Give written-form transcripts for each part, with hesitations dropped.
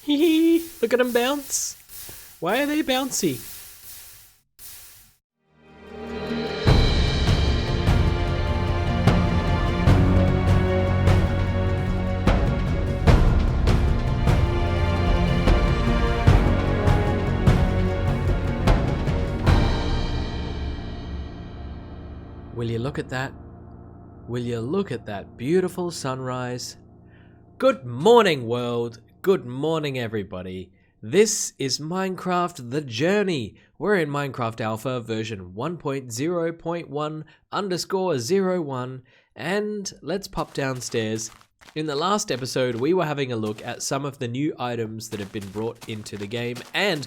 Hee, look at them bounce. Why are they bouncy? Will you look at that? Will you look at that beautiful sunrise? Good morning, world. Good morning, everybody. This is Minecraft The Journey. We're in Minecraft Alpha version 1.0.1_01, and let's pop downstairs. In the last episode, we were having a look at some of the new items that have been brought into the game, and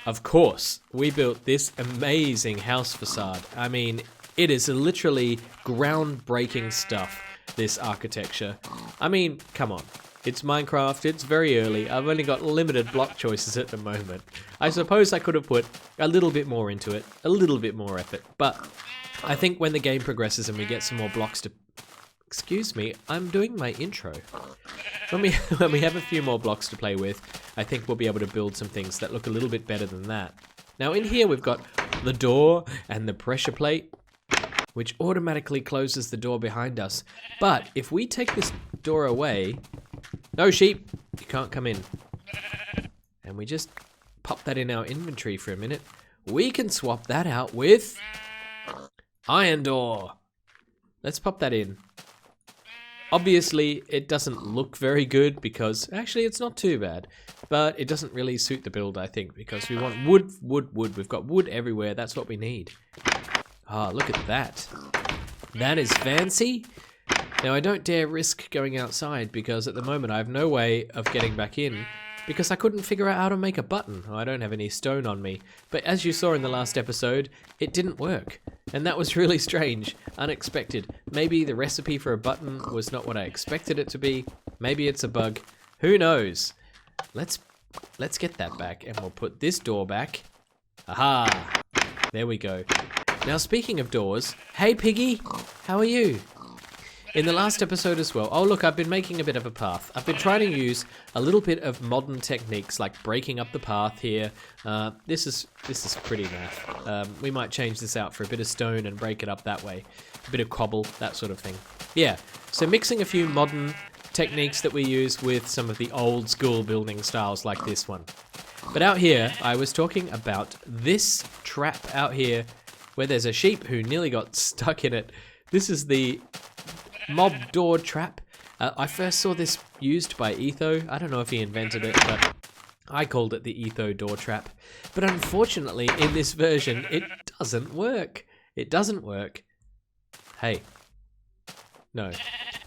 of course, we built this amazing house facade. I mean, it is literally groundbreaking stuff, this architecture. I mean, come on. It's Minecraft, it's very early, I've only got limited block choices at the moment. I suppose I could have put a little bit more into it, a little bit more effort, but I think when the game progresses and we get some more blocks to... Excuse me, I'm doing my intro. When we have a few more blocks to play with, I think we'll be able to build some things that look a little bit better than that. Now in here we've got the door and the pressure plate, which automatically closes the door behind us. But if we take this door away... No, sheep! You can't come in. And we just pop that in our inventory for a minute. We can swap that out with... iron door! Let's pop that in. Obviously, it doesn't look very good because... Actually, it's not too bad. But it doesn't really suit the build, I think, because we want wood, wood, wood. We've got wood everywhere. That's what we need. Ah, look at that. That is fancy. Now, I don't dare risk going outside because at the moment I have no way of getting back in because I couldn't figure out how to make a button. I don't have any stone on me. But as you saw in the last episode, it didn't work. And that was really strange, unexpected. Maybe the recipe for a button was not what I expected it to be. Maybe it's a bug. Who knows? Let's get that back and we'll put this door back. Aha! There we go. Now, speaking of doors, hey Piggy, how are you? In the last episode as well, oh look, I've been making a bit of a path. I've been trying to use a little bit of modern techniques like breaking up the path here. This is pretty naff. We might change this out for a bit of stone and break it up that way. A bit of cobble, that sort of thing. Yeah, so mixing a few modern techniques that we use with some of the old school building styles like this one. But out here, I was talking about this trap out here where there's a sheep who nearly got stuck in it. This is the mob door trap. I first saw this used by Etho. I don't know if he invented it, but I called it the Etho door trap. But unfortunately, in this version, it doesn't work. It doesn't work. Hey. No.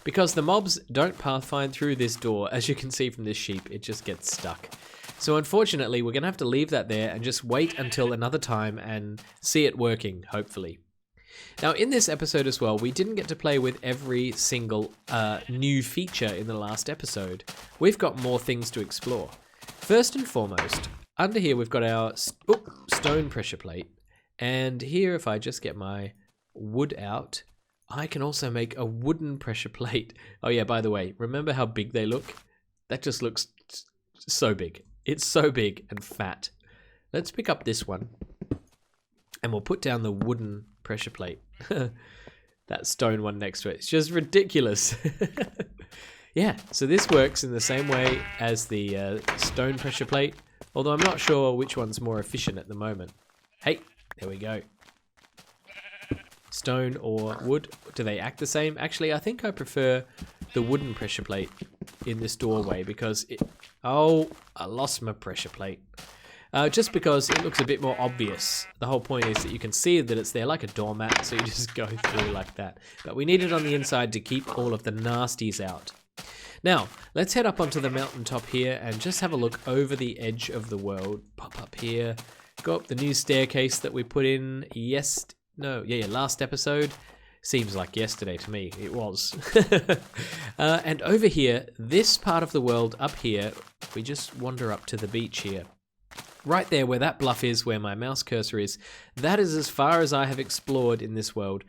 Because the mobs don't pathfind through this door. As you can see from this sheep, it just gets stuck. So unfortunately, we're going to have to leave that there and just wait until another time and see it working, hopefully. Now, in this episode as well, we didn't get to play with every single new feature in the last episode. We've got more things to explore. First and foremost, under here we've got our stone pressure plate. And here, if I just get my wood out, I can also make a wooden pressure plate. Oh yeah, by the way, remember how big they look? That just looks so big. It's so big and fat. Let's pick up this one and we'll put down the wooden pressure plate. That stone one next to it. It's just ridiculous. Yeah, so this works in the same way as the stone pressure plate, although I'm not sure which one's more efficient at the moment. Hey, there we go. Stone or wood, do they act the same? Actually, I think I prefer the wooden pressure plate in this doorway because it... Oh, I lost my pressure plate. Just because it looks a bit more obvious. The whole point is that you can see that it's there like a doormat, so you just go through like that. But we need it on the inside to keep all of the nasties out. Now, let's head up onto the mountaintop here and just have a look over the edge of the world. Pop up here, go up the new staircase that we put in last episode. Seems like yesterday to me. It was. And over here, this part of the world up here, we just wander up to the beach here. Right there where that bluff is, where my mouse cursor is, that is as far as I have explored in this world.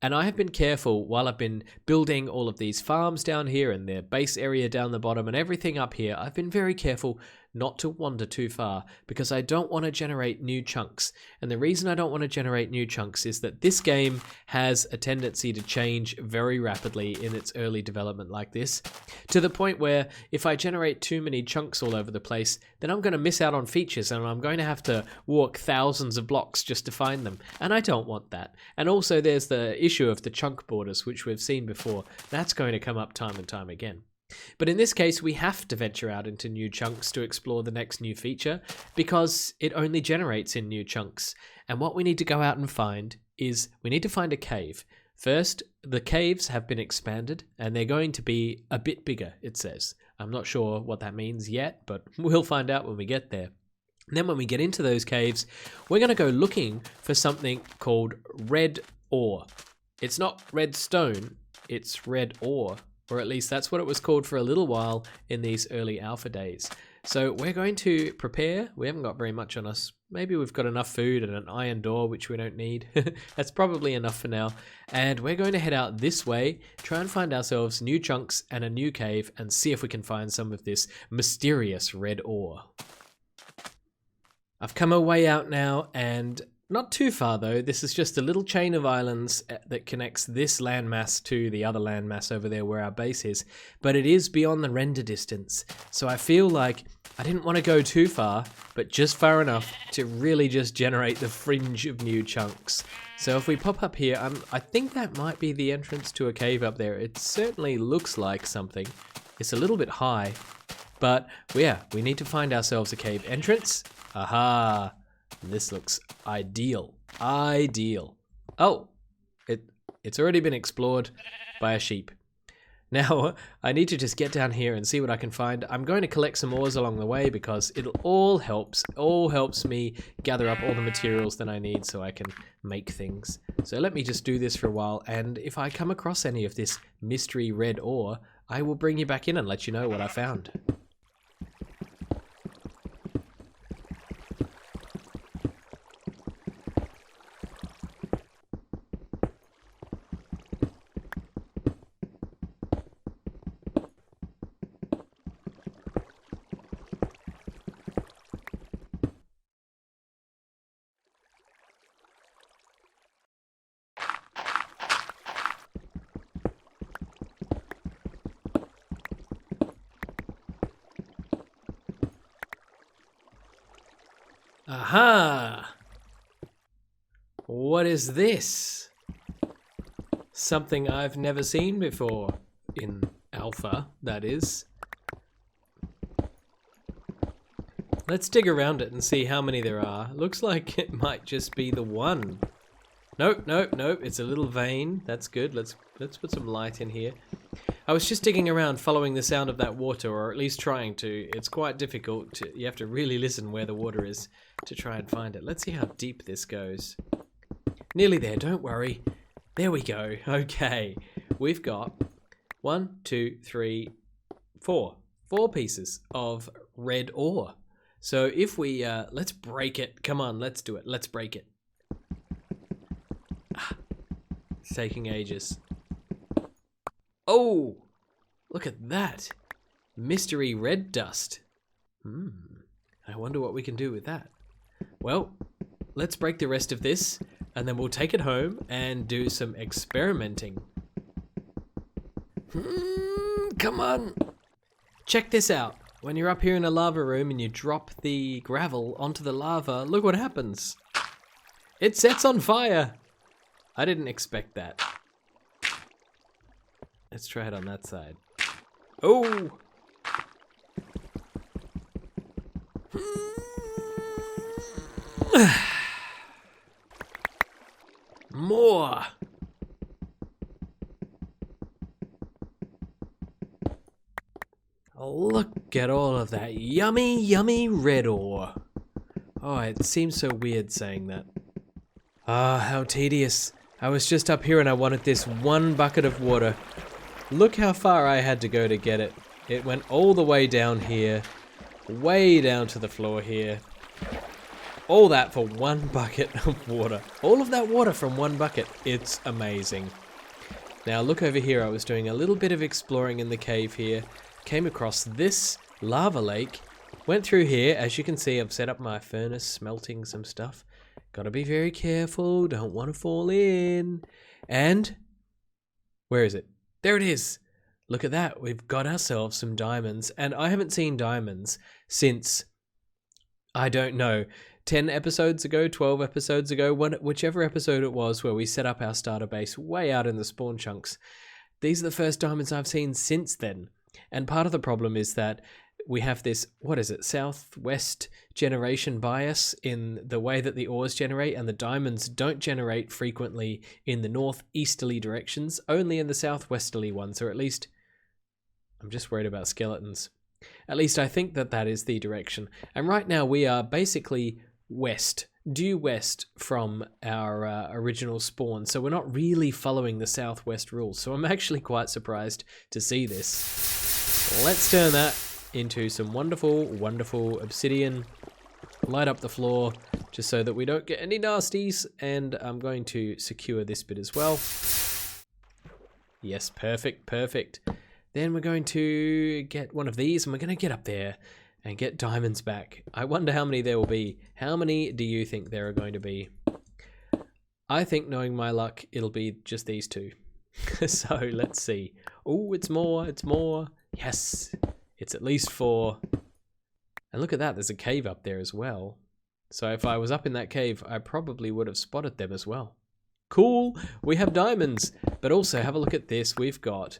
And I have been careful while I've been building all of these farms down here and their base area down the bottom and everything up here. I've been very careful not to wander too far because I don't want to generate new chunks. And the reason I don't want to generate new chunks is that this game has a tendency to change very rapidly in its early development like this, to the point where if I generate too many chunks all over the place, then I'm going to miss out on features and I'm going to have to walk thousands of blocks just to find them. And I don't want that. And also there's the issue of the chunk borders, which we've seen before. That's going to come up time and time again. But in this case, we have to venture out into new chunks to explore the next new feature because it only generates in new chunks. And what we need to go out and find is we need to find a cave. First, the caves have been expanded and they're going to be a bit bigger, it says. I'm not sure what that means yet, but we'll find out when we get there. And then when we get into those caves, we're going to go looking for something called red ore. It's not redstone, it's red ore. Or at least that's what it was called for a little while in these early alpha days. So we're going to prepare. We haven't got very much on us. Maybe we've got enough food and an iron door, which we don't need. That's probably enough for now. And we're going to head out this way, try and find ourselves new chunks and a new cave, and see if we can find some of this mysterious red ore. I've come a way out now, and not too far though. This is just a little chain of islands that connects this landmass to the other landmass over there where our base is, but it is beyond the render distance. So I feel like I didn't want to go too far, but just far enough to really just generate the fringe of new chunks. So if we pop up here, I think that might be the entrance to a cave up there. It certainly looks like something. It's a little bit high, but yeah, we need to find ourselves a cave entrance. Aha! This looks ideal. Ideal. Oh, it's already been explored by a sheep. Now, I need to just get down here and see what I can find. I'm going to collect some ores along the way because it all helps me gather up all the materials that I need so I can make things. So let me just do this for a while, and if I come across any of this mystery red ore, I will bring you back in and let you know what I found. Aha! What is this? Something I've never seen before. In alpha, that is. Let's dig around it and see how many there are. Looks like it might just be the one. Nope, nope, nope. It's a little vein. That's good. Let's put some light in here. I was just digging around following the sound of that water, or at least trying to. It's quite difficult. You have to really listen where the water is to try and find it. Let's see how deep this goes. Nearly there, don't worry. There we go. Okay. We've got 1, 2, 3, 4. 4 pieces of red ore. So if we, let's break it. Come on, let's do it. Let's break it. It's taking ages. Oh, look at that. Mystery red dust. I wonder what we can do with that. Well, let's break the rest of this, and then we'll take it home and do some experimenting. Come on. Check this out. When you're up here in a lava room and you drop the gravel onto the lava, look what happens. It sets on fire. I didn't expect that. Let's try it on that side. Oh! More! Look at all of that yummy, yummy red ore. Oh, it seems so weird saying that. Ah, how tedious. I was just up here and I wanted this one bucket of water. Look how far I had to go to get it. It went all the way down here, way down to the floor here. All that for 1 bucket of water. All of that water from 1 bucket. It's amazing. Now look over here. I was doing a little bit of exploring in the cave here. Came across this lava lake. Went through here. As you can see, I've set up my furnace, smelting some stuff. Gotta be very careful. Don't want to fall in. And where is it? There it is. Look at that. We've got ourselves some diamonds. And I haven't seen diamonds since, I don't know, 10 episodes ago, 12 episodes ago, whichever episode it was where we set up our starter base way out in the spawn chunks. These are the first diamonds I've seen since then. And part of the problem is that we have this, what is it, southwest generation bias in the way that the ores generate, and the diamonds don't generate frequently in the northeasterly directions, only in the southwesterly ones, or at least, I'm just worried about skeletons. At least I think that that is the direction. And right now we are basically west, due west from our original spawn, so we're not really following the southwest rules. So I'm actually quite surprised to see this. Let's turn that into some wonderful, wonderful obsidian. Light up the floor just so that we don't get any nasties, and I'm going to secure this bit as well. Yes, perfect, perfect. Then we're going to get one of these, and we're going to get up there and get diamonds back. I wonder how many there will be. How many do you think there are going to be? I think, knowing my luck, it'll be just these 2. So let's see. Oh, it's more, it's more. Yes, it's at least 4. And look at that, there's a cave up there as well. So if I was up in that cave, I probably would have spotted them as well. Cool, we have diamonds. But also, have a look at this. We've got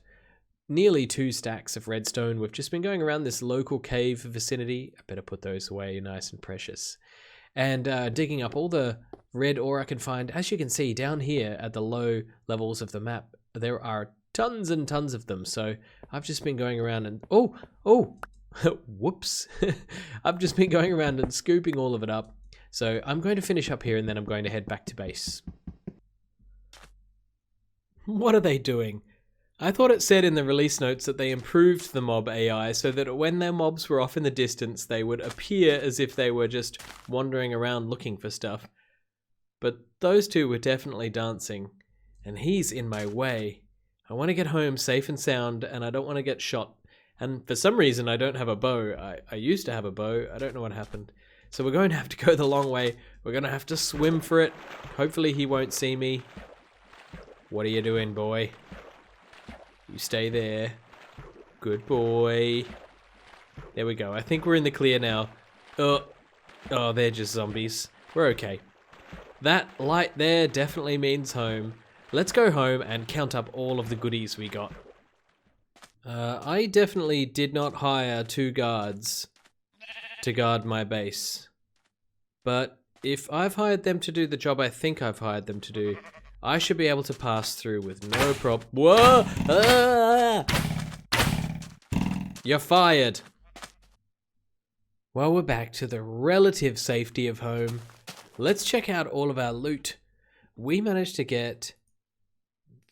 nearly 2 stacks of redstone. We've just been going around this local cave vicinity. I better put those away nice and precious. And digging up all the red ore I can find. As you can see down here at the low levels of the map, there are tons and tons of them. So I've just been going around and... Oh! Whoops. I've just been going around and scooping all of it up. So I'm going to finish up here, and then I'm going to head back to base. What are they doing? I thought it said in the release notes that they improved the mob AI so that when their mobs were off in the distance, they would appear as if they were just wandering around looking for stuff. But those 2 were definitely dancing, and he's in my way. I want to get home safe and sound, and I don't want to get shot. And for some reason, I don't have a bow. I used to have a bow. I don't know what happened. So we're going to have to go the long way. We're going to have to swim for it. Hopefully he won't see me. What are you doing, boy? You stay there. Good boy. There we go. I think we're in the clear now. Oh, they're just zombies. We're okay. That light there definitely means home. Let's go home and count up all of the goodies we got. I definitely did not hire 2 guards to guard my base. But if I've hired them to do the job I think I've hired them to do, I should be able to pass through with no problem. Whoa! Ah! You're fired. Well, we're back to the relative safety of home. Let's check out all of our loot. We managed to get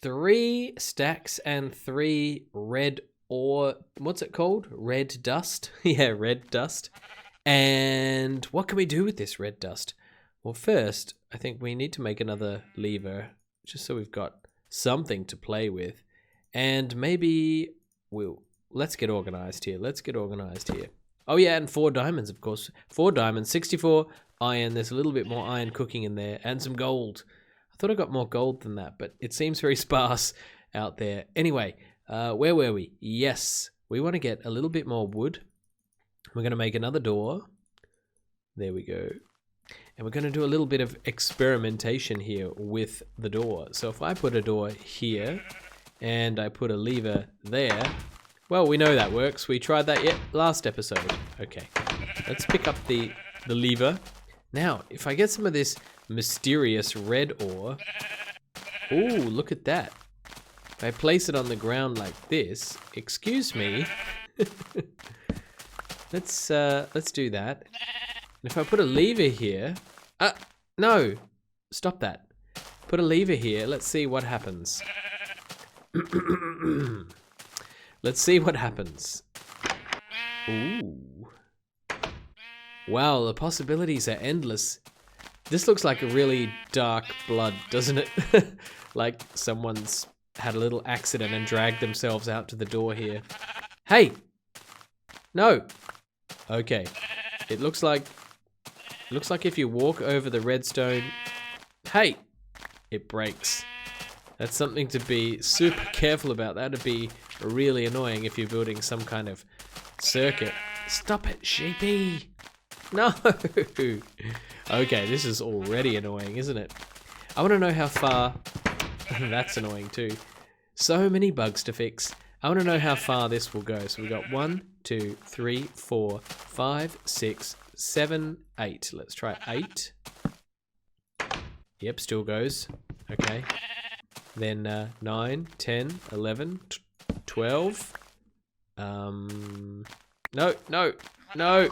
3 stacks and 3 red ore. What's it called? Red dust? Yeah, red dust. And what can we do with this red dust? Well, first, I think we need to make another lever, just so we've got something to play with. And maybe let's get organized here. Let's get organized here. Oh yeah, and 4 diamonds, of course. 4 diamonds, 64 iron. There's a little bit more iron cooking in there, and some gold. I thought I got more gold than that, but it seems very sparse out there. Anyway, where were we? Yes, we want to get a little bit more wood. We're going to make another door. There we go. And we're going to do a little bit of experimentation here with the door. So if I put a door here and I put a lever there, well, we know that works. We tried that last episode. Okay, let's pick up the lever. Now, if I get some of this mysterious red ore, ooh, look at that. If I place it on the ground like this, excuse me, let's do that. And if I put a lever here, no, stop that. Put a lever here, let's see what happens. Let's see what happens. Ooh. Wow, the possibilities are endless. This looks like a really dark blood, doesn't it? Like someone's had a little accident and dragged themselves out to the door here. Hey! No! Okay. It looks like if you walk over the redstone, hey! It breaks. That's something to be super careful about. That'd be really annoying if you're building some kind of circuit. Stop it, sheepy! No! Okay, this is already annoying, isn't it? I want to know how far... That's annoying too. So many bugs to fix. I want to know how far this will go. So we got 1, 2, 3, 4, 5, 6, 7, 8. Let's try 8. Yep, still goes. Okay. Then 9, 10, 11, 12. No, no, no, no,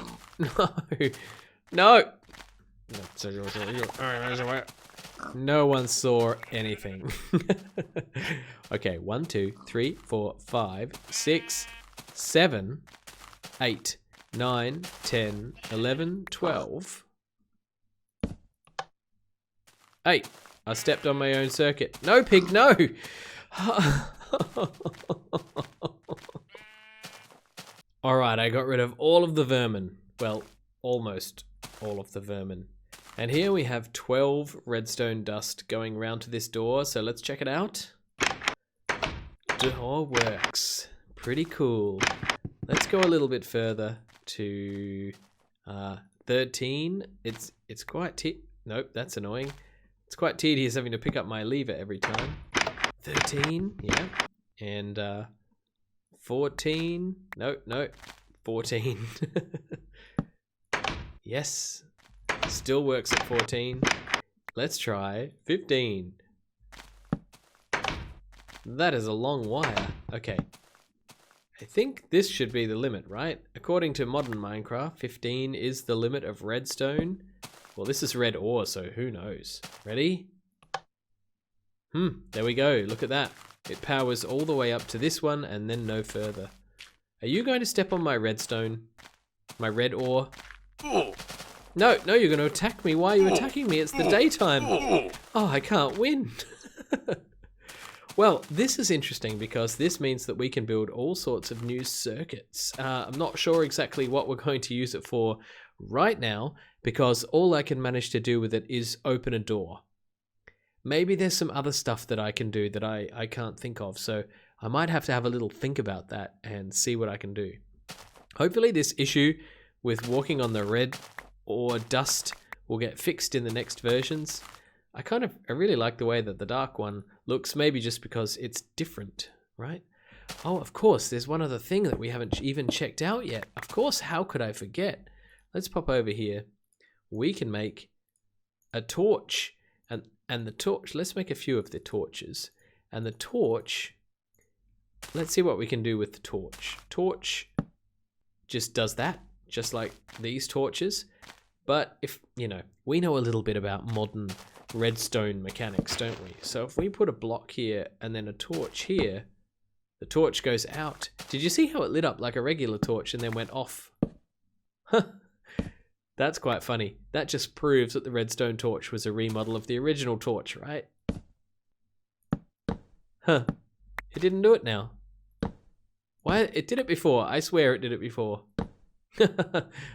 no. No one saw anything. Okay, 1, 2, 3, 4, 5, 6, 7, 8, 9, 10, 11, 12. 8. I stepped on my own circuit. No, pig, no! Alright, I got rid of all of the vermin. Well, almost all of the vermin. And here we have 12 redstone dust going round to this door, so let's check it out. Door works. Pretty cool. Let's go a little bit further to 13. It's quite nope, that's annoying. It's quite tedious having to pick up my lever every time. 13, yeah. And 14. No, 14. Yes. Still works at 14. Let's try 15. That is a long wire. Okay. I think this should be the limit, right? According to modern Minecraft, 15 is the limit of redstone. Well, this is red ore, so who knows? Ready? There we go. Look at that. It powers all the way up to this one and then no further. Are you going to step on my redstone? My red ore? No, you're going to attack me. Why are you attacking me? It's the daytime. Oh, I can't win. Well, this is interesting because this means that we can build all sorts of new circuits. I'm not sure exactly what we're going to use it for right now because all I can manage to do with it is open a door. Maybe there's some other stuff that I can do that I can't think of, so I might have to have a little think about that and see what I can do. Hopefully this issue with walking on the red or dust will get fixed in the next versions. I really like the way that the dark one looks, maybe just because it's different, right? Oh, of course, there's one other thing that we haven't even checked out yet. Of course, how could I forget? Let's pop over here. We can make a torch, and the torch, let's make a few of the torches. And the torch, let's see what we can do with the torch. Torch just does that, just like these torches. But if, we know a little bit about modern redstone mechanics, don't we? So if we put a block here and then a torch here, the torch goes out. Did you see how it lit up like a regular torch and then went off? That's quite funny. That just proves that the redstone torch was a remodel of the original torch, right? Huh. It didn't do it now. Why? It did it before. I swear it did it before.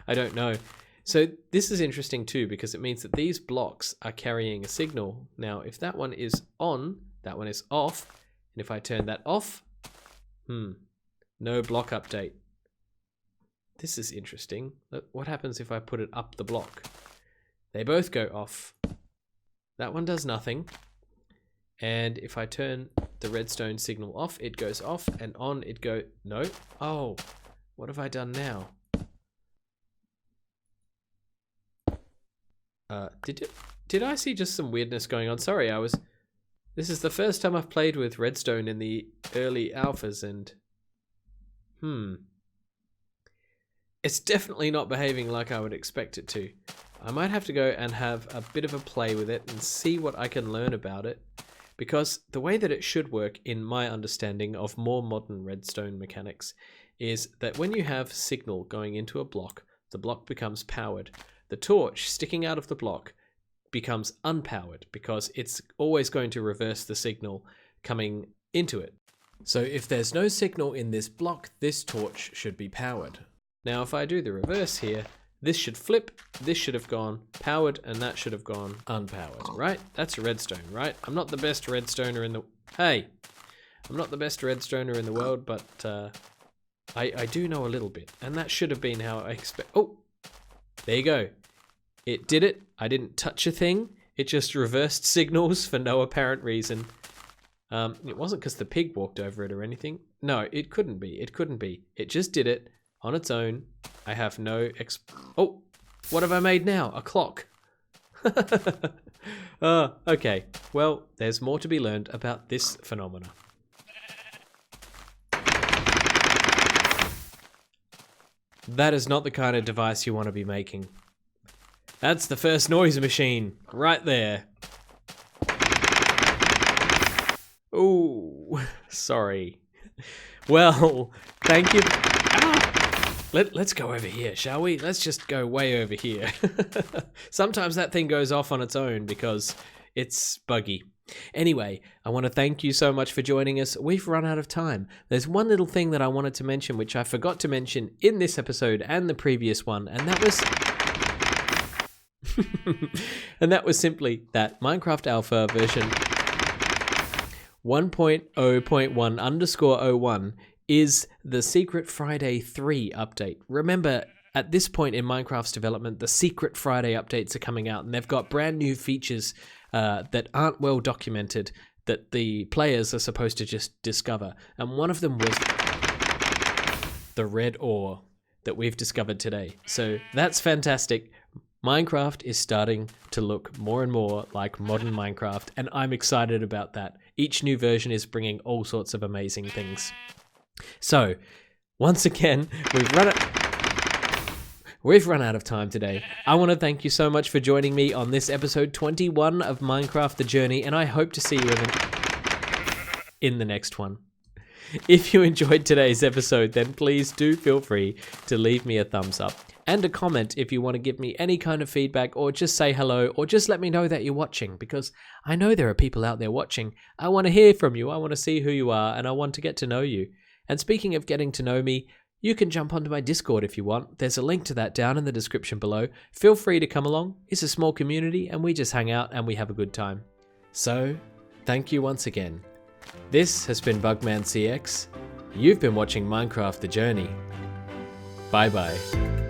I don't know. So this is interesting too because it means that these blocks are carrying a signal. Now, if that one is on, that one is off. And if I turn that off, no block update. This is interesting. Look, what happens if I put it up the block? They both go off. That one does nothing. And if I turn the redstone signal off, it goes off, and on it go. No. Oh, what have I done now? Did I see just some weirdness going on? Sorry, this is the first time I've played with redstone in the early alphas, and it's definitely not behaving like I would expect it to. I might have to go and have a bit of a play with it and see what I can learn about it, because the way that it should work, in my understanding of more modern redstone mechanics, is that when you have signal going into a block, the block becomes powered. The torch sticking out of the block becomes unpowered because it's always going to reverse the signal coming into it. So if there's no signal in this block, this torch should be powered. Now if I do the reverse here, this should flip, this should have gone powered, and that should have gone unpowered, right? That's a redstone, right? I'm not the best redstoner in the... Hey! I'm not the best redstoner in the world, but I do know a little bit. And that should have been how I expect... Oh! There you go. It did it. I didn't touch a thing. It just reversed signals for no apparent reason. It wasn't because the pig walked over it or anything. No, it couldn't be. It couldn't be. It just did it on its own. I have no Oh! What have I made now? A clock. Okay. Well, there's more to be learned about this phenomena. That is not the kind of device you want to be making. That's the first noise machine, right there. Ooh, sorry. Well, thank you. Let's go over here, shall we? Let's just go way over here. Sometimes that thing goes off on its own because it's buggy. Anyway, I want to thank you so much for joining us. We've run out of time. There's one little thing that I wanted to mention, which I forgot to mention in this episode and the previous one, and that was... and that was simply that Minecraft Alpha version 1.0.1_01 is the Secret Friday 3 update. Remember, at this point in Minecraft's development, the Secret Friday updates are coming out, and they've got brand new features that aren't well documented that the players are supposed to just discover. And one of them was the red ore that we've discovered today. So that's fantastic. Minecraft is starting to look more and more like modern Minecraft, and I'm excited about that. Each new version is bringing all sorts of amazing things. So, once again, we've run out of time today. I want to thank you so much for joining me on this episode 21 of Minecraft The Journey, and I hope to see you in the next one. If you enjoyed today's episode, then please do feel free to leave me a thumbs up and a comment if you want to give me any kind of feedback, or just say hello, or just let me know that you're watching, because I know there are people out there watching. I want to hear from you, I want to see who you are, and I want to get to know you. And speaking of getting to know me, you can jump onto my Discord if you want. There's a link to that down in the description below. Feel free to come along. It's a small community and we just hang out and we have a good time. So, thank you once again. This has been Bugman CX. You've been watching Minecraft The Journey. Bye bye.